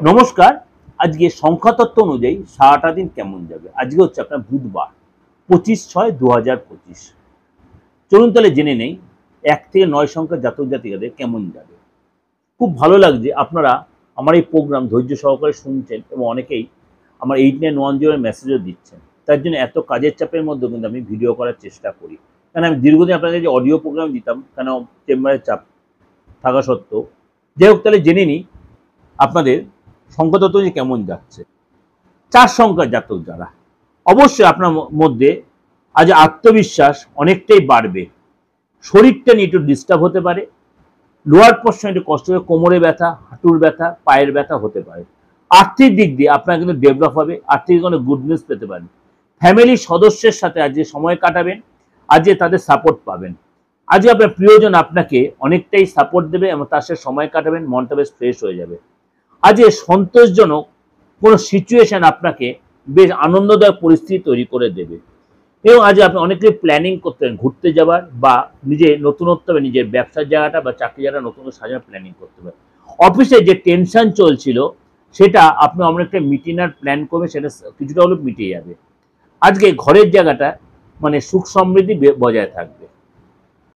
নমস্কার। আজকে সংখ্যাতত্ত্ব অনুযায়ী সারাটা দিন কেমন যাবে। আজকে হচ্ছে আপনার বুধবার 25/6/2025। চলুন তাহলে জেনে নেই 1 থেকে 9 সংখ্যার জাতক জাতিকাদের কেমন যাবে। খুব ভালো লাগছে আপনারা আমার এই প্রোগ্রাম ধৈর্য সহকারে শুনছেন এবং অনেকেই আমার 8910 এর মেসেজও দিচ্ছেন। তার জন্য এত কাজের চাপের মধ্যেও কিন্তু আমি ভিডিও করার চেষ্টা করি, কারণ আমি দীর্ঘদিন আপনাদের যে অডিও প্রোগ্রাম দিতাম কেন চেম্বারের চাপ থাকা সত্ত্বেও। যাই হোক, তাহলে জেনে নিই আপনাদের সংখ্যাতত্ত্ব যে কেমন যাচ্ছে। 4 সংখ্যার জাতক যারা, অবশ্যই আপনার মধ্যে আজ আত্মবিশ্বাস অনেকটাই বাড়বে। শরীরটা নিয়ে একটু ডিস্টার্ব হতে পারে, লোয়ার পোর্শন একটু কষ্ট হবে, কোমরে ব্যথা, হাঁটুর ব্যথা, পায়ের ব্যথা হতে পারে। আর্থিক দিক দিয়ে আপনার কিন্তু ডেভেলপ হবে, আর্থিক কোনো গুড নিউজ পেতে পারেন। ফ্যামিলির সদস্যের সাথে আজ যে সময় কাটাবেন, আজ যে তাদের সাপোর্ট পাবেন। আজকে আপনার প্রিয়জন আপনাকে অনেকটাই সাপোর্ট দেবে এবং তার সাথে সময় কাটাবেন, মনটা বেশ ফ্রেশ হয়ে যাবে। আজ সন্তোষজনক কোনো সিচুয়েশন আপনাকে বেশ আনন্দদায়ক পরিস্থিতি তৈরি করে দেবে এবং আজ আপনি অনেকে প্ল্যানিং করতেন ঘুরতে যাবার বা নিজের নতুনত্ব বা নিজের ব্যবসার জায়গাটা বা চাকরি জায়গাটা নতুন সাজানোর প্ল্যানিং করতে পারেন। অফিসে যে টেনশন চলছিল সেটা আপনি অনেকটা মিটিনার প্ল্যান করবে, সেটা কিছুটা হলেও মিটে যাবে। আজকে ঘরের জায়গাটা মানে সুখ সমৃদ্ধি বজায় থাকবে।